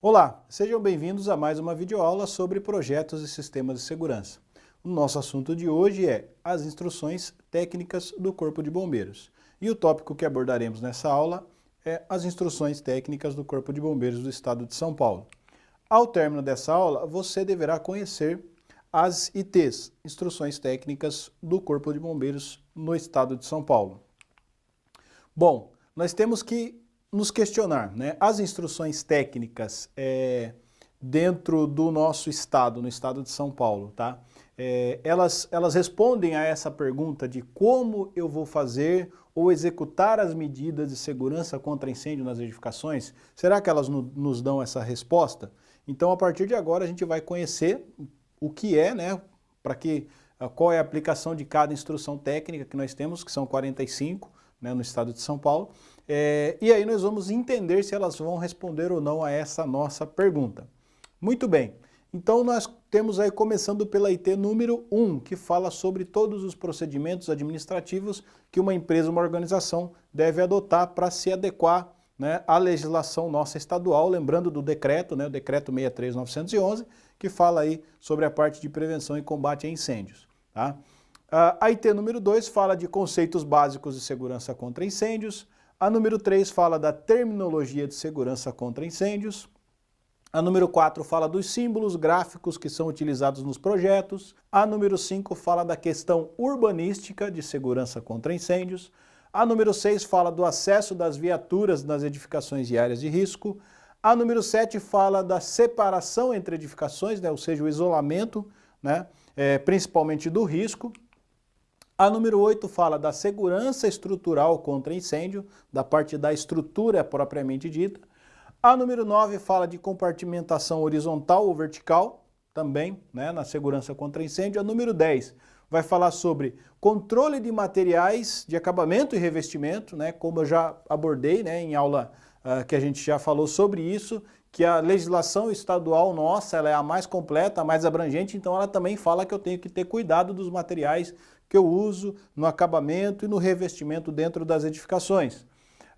Olá, sejam bem-vindos a mais uma videoaula sobre projetos e sistemas de segurança. O nosso assunto de hoje é as instruções técnicas do Corpo de Bombeiros. E o tópico que abordaremos nessa aula é as instruções técnicas do Corpo de Bombeiros do Estado de São Paulo. Ao término dessa aula, você deverá conhecer as ITs, Instruções Técnicas do Corpo de Bombeiros no Estado de São Paulo. Bom, nós temos que nos questionar, né? As instruções técnicas dentro do nosso estado, no estado de São Paulo, tá? Elas respondem a essa pergunta de como eu vou fazer ou executar as medidas de segurança contra incêndio nas edificações? Será que elas nos dão essa resposta? Então, a partir de agora, a gente vai conhecer o que é, né? Qual é a aplicação de cada instrução técnica que nós temos, que são 45, né, no estado de São Paulo, e aí nós vamos entender se elas vão responder ou não a essa nossa pergunta. Muito bem, então nós temos aí começando pela IT número 1, que fala sobre todos os procedimentos administrativos que uma empresa, uma organização deve adotar para se adequar, né, à legislação nossa estadual, lembrando do decreto, né, o decreto 63.911, que fala aí sobre a parte de prevenção e combate a incêndios, tá? A IT número 2 fala de conceitos básicos de segurança contra incêndios. A número 3 fala da terminologia de segurança contra incêndios. A número 4 fala dos símbolos gráficos que são utilizados nos projetos. A número 5 fala da questão urbanística de segurança contra incêndios. A número 6 fala do acesso das viaturas nas edificações e áreas de risco. A número 7 fala da separação entre edificações, né, ou seja, o isolamento, né, principalmente do risco. A número 8 fala da segurança estrutural contra incêndio, da parte da estrutura propriamente dita. A número 9 fala de compartimentação horizontal ou vertical, também, né, na segurança contra incêndio. A número 10 vai falar sobre controle de materiais de acabamento e revestimento, né, como eu já abordei, né, em aula que a gente já falou sobre isso, que a legislação estadual nossa ela é a mais completa, a mais abrangente, então ela também fala que eu tenho que ter cuidado dos materiais que eu uso no acabamento e no revestimento dentro das edificações.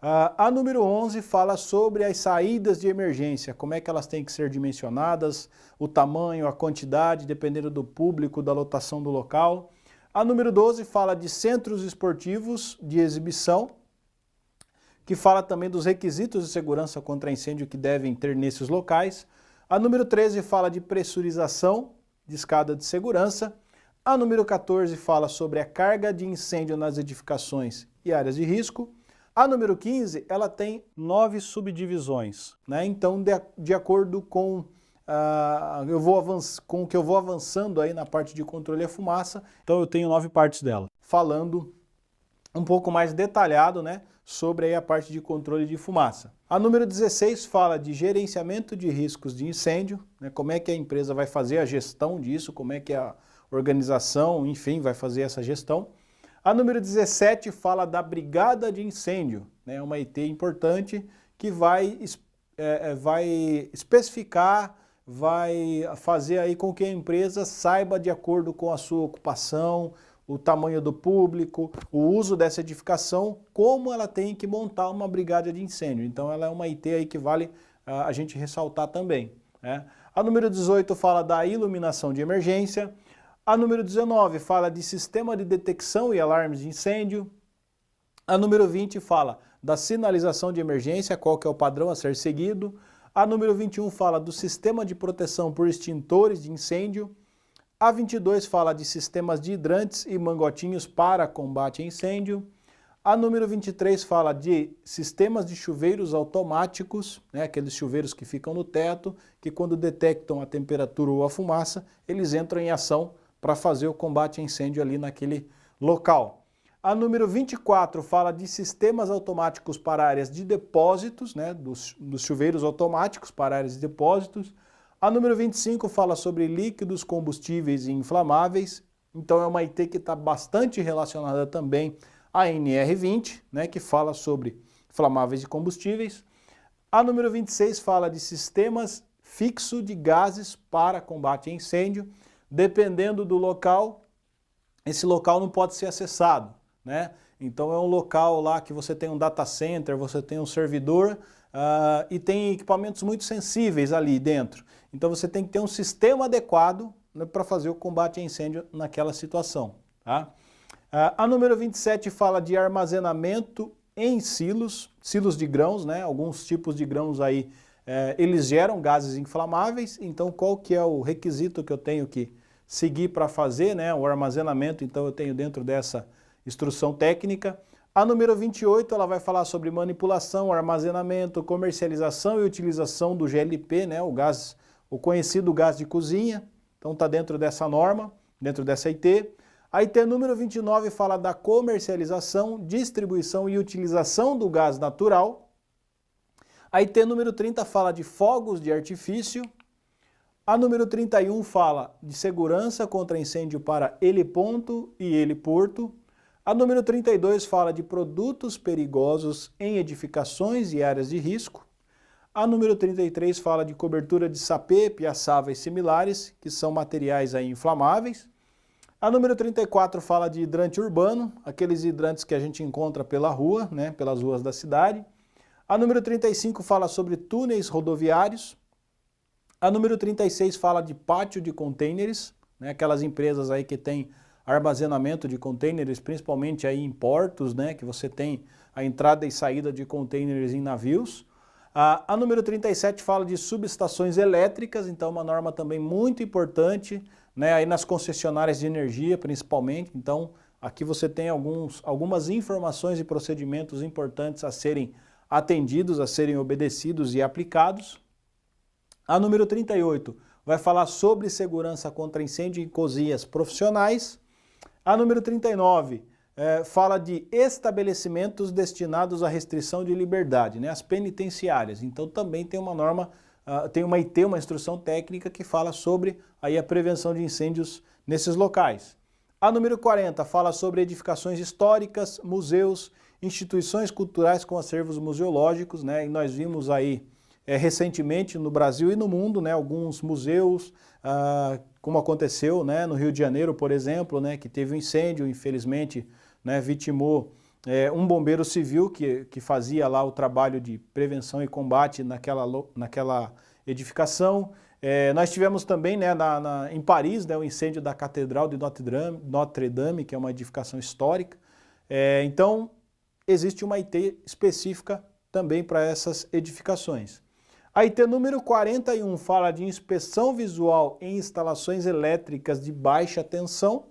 A número 11 fala sobre as saídas de emergência, como é que elas têm que ser dimensionadas, o tamanho, a quantidade, dependendo do público, da lotação do local. A número 12 fala de centros esportivos de exibição, que fala também dos requisitos de segurança contra incêndio que devem ter nesses locais. A número 13 fala de pressurização de escada de segurança. A número 14 fala sobre a carga de incêndio nas edificações e áreas de risco. A número 15, ela tem 9 subdivisões, né? Então, de acordo com, com o que eu vou avançando aí na parte de controle à fumaça, então eu tenho 9 partes dela, falando um pouco mais detalhado, né, sobre aí a parte de controle de fumaça. A número 16 fala de gerenciamento de riscos de incêndio, né, como é que a empresa vai fazer a gestão disso, como é que a organização, enfim, vai fazer essa gestão. A número 17 fala da brigada de incêndio, né, uma IT importante que vai especificar, vai fazer aí com que a empresa saiba de acordo com a sua ocupação, o tamanho do público, o uso dessa edificação, como ela tem que montar uma brigada de incêndio. Então ela é uma IT aí que vale a gente ressaltar também, né? A número 18 fala da iluminação de emergência. A número 19 fala de sistema de detecção e alarmes de incêndio. A número 20 fala da sinalização de emergência, qual que é o padrão a ser seguido. A número 21 fala do sistema de proteção por extintores de incêndio. A 22 fala de sistemas de hidrantes e mangotinhos para combate a incêndio. A número 23 fala de sistemas de chuveiros automáticos, né, aqueles chuveiros que ficam no teto, que quando detectam a temperatura ou a fumaça, eles entram em ação para fazer o combate a incêndio ali naquele local. A número 24 fala de sistemas automáticos para áreas de depósitos, né, dos chuveiros automáticos para áreas de depósitos. A número 25 fala sobre líquidos, combustíveis e inflamáveis. Então é uma IT que está bastante relacionada também à NR20, né, que fala sobre inflamáveis e combustíveis. A número 26 fala de sistemas fixo de gases para combate a incêndio. Dependendo do local, esse local não pode ser acessado, né? Então é um local lá que você tem um data center, você tem um servidor, e tem equipamentos muito sensíveis ali dentro. Então você tem que ter um sistema adequado, né, para fazer o combate a incêndio naquela situação. Tá? A número 27 fala de armazenamento em silos de grãos, né? Alguns tipos de grãos aí, eles geram gases inflamáveis, então qual que é o requisito que eu tenho que seguir para fazer, né? O armazenamento, então eu tenho dentro dessa instrução técnica. A número 28, ela vai falar sobre manipulação, armazenamento, comercialização e utilização do GLP, né? O conhecido gás de cozinha, então está dentro dessa norma, dentro dessa IT. A IT número 29 fala da comercialização, distribuição e utilização do gás natural. A IT número 30 fala de fogos de artifício. A número 31 fala de segurança contra incêndio para heliponto e heliporto. A número 32 fala de produtos perigosos em edificações e áreas de risco. A número 33 fala de cobertura de sapê, piaçava e similares, que são materiais aí inflamáveis. A número 34 fala de hidrante urbano, aqueles hidrantes que a gente encontra pela rua, né, pelas ruas da cidade. A número 35 fala sobre túneis rodoviários. A número 36 fala de pátio de contêineres, né, aquelas empresas aí que têm armazenamento de contêineres, principalmente aí em portos, né, que você tem a entrada e saída de contêineres em navios. A número 37 fala de subestações elétricas, então uma norma também muito importante, né, aí nas concessionárias de energia principalmente. Então aqui você tem algumas informações e procedimentos importantes a serem atendidos, a serem obedecidos e aplicados. A número 38 vai falar sobre segurança contra incêndio em cozinhas profissionais. A número 39 fala de estabelecimentos destinados à restrição de liberdade, né, as penitenciárias. Então também tem uma norma, tem uma IT, uma instrução técnica que fala sobre aí a prevenção de incêndios nesses locais. A número 40 fala sobre edificações históricas, museus, instituições culturais com acervos museológicos, né, e nós vimos aí recentemente no Brasil e no mundo, né, alguns museus, como aconteceu, né, no Rio de Janeiro, por exemplo, né, que teve um incêndio, infelizmente, né, vitimou um bombeiro civil que fazia lá o trabalho de prevenção e combate naquela edificação. Nós tivemos também, né, em Paris, né, o incêndio da Catedral de Notre Dame, que é uma edificação histórica. Então, existe uma IT específica também para essas edificações. A IT número 41 fala de inspeção visual em instalações elétricas de baixa tensão.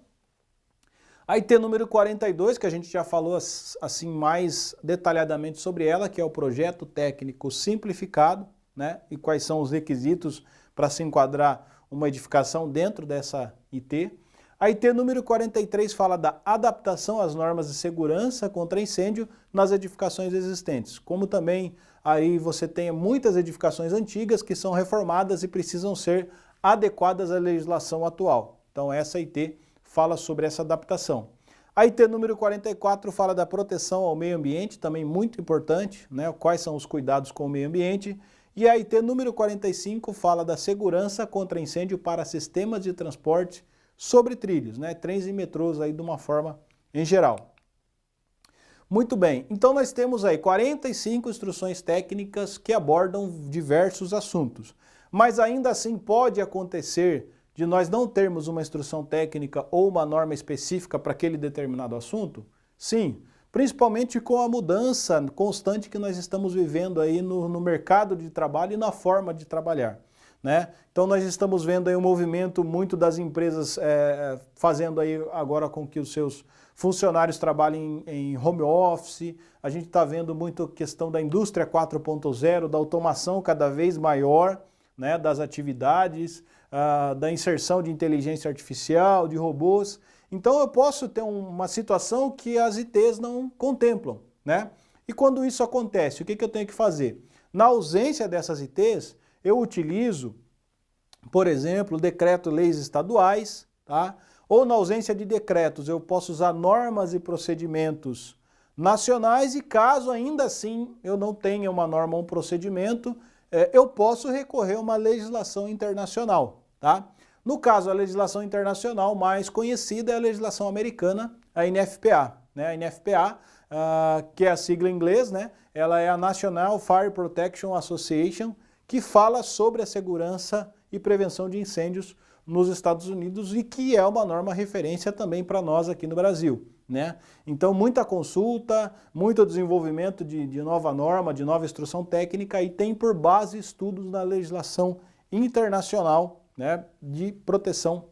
A IT número 42, que a gente já falou assim mais detalhadamente sobre ela, que é o projeto técnico simplificado, né? E quais são os requisitos para se enquadrar uma edificação dentro dessa IT. A IT número 43 fala da adaptação às normas de segurança contra incêndio nas edificações existentes, como também aí você tem muitas edificações antigas que são reformadas e precisam ser adequadas à legislação atual. Então essa IT fala sobre essa adaptação. A IT número 44 fala da proteção ao meio ambiente, também muito importante, né? Quais são os cuidados com o meio ambiente. E a IT número 45 fala da segurança contra incêndio para sistemas de transporte sobre trilhos, né? Trens e metrôs aí de uma forma em geral. Muito bem, então nós temos aí 45 instruções técnicas que abordam diversos assuntos, mas ainda assim pode acontecer de nós não termos uma instrução técnica ou uma norma específica para aquele determinado assunto? Sim, principalmente com a mudança constante que nós estamos vivendo aí no mercado de trabalho e na forma de trabalhar, né? Então nós estamos vendo aí um movimento muito das empresas fazendo aí agora com que os seus funcionários trabalhem em home office. A gente está vendo muito questão da indústria 4.0, da automação cada vez maior, né, das atividades, da inserção de inteligência artificial, de robôs. Então eu posso ter uma situação que as ITs não contemplam, né? E quando isso acontece, o que eu tenho que fazer? Na ausência dessas ITs, eu utilizo, por exemplo, decreto-leis estaduais, tá? Ou na ausência de decretos, eu posso usar normas e procedimentos nacionais e caso ainda assim eu não tenha uma norma ou um procedimento, eu posso recorrer a uma legislação internacional, tá? No caso, a legislação internacional mais conhecida é a legislação americana, a NFPA, né? A NFPA que é a sigla em inglês, né? Ela é a National Fire Protection Association, que fala sobre a segurança e prevenção de incêndios nos Estados Unidos e que é uma norma referência também para nós aqui no Brasil, né? Então muita consulta, muito desenvolvimento de nova norma, de nova instrução técnica e tem por base estudos na legislação internacional, né, de proteção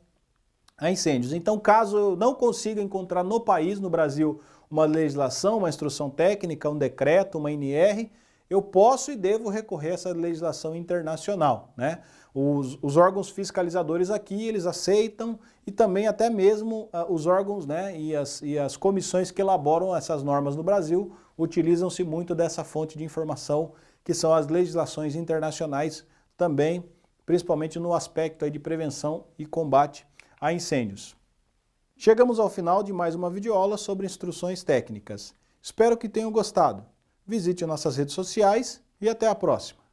a incêndios. Então, caso eu não consiga encontrar no país, no Brasil, uma legislação, uma instrução técnica, um decreto, uma NR, eu posso e devo recorrer a essa legislação internacional, né? Os órgãos fiscalizadores aqui, eles aceitam e também até mesmo os órgãos, né, e as comissões que elaboram essas normas no Brasil utilizam-se muito dessa fonte de informação que são as legislações internacionais também, principalmente no aspecto aí de prevenção e combate a incêndios. Chegamos ao final de mais uma videoaula sobre instruções técnicas. Espero que tenham gostado. Visite nossas redes sociais e até a próxima.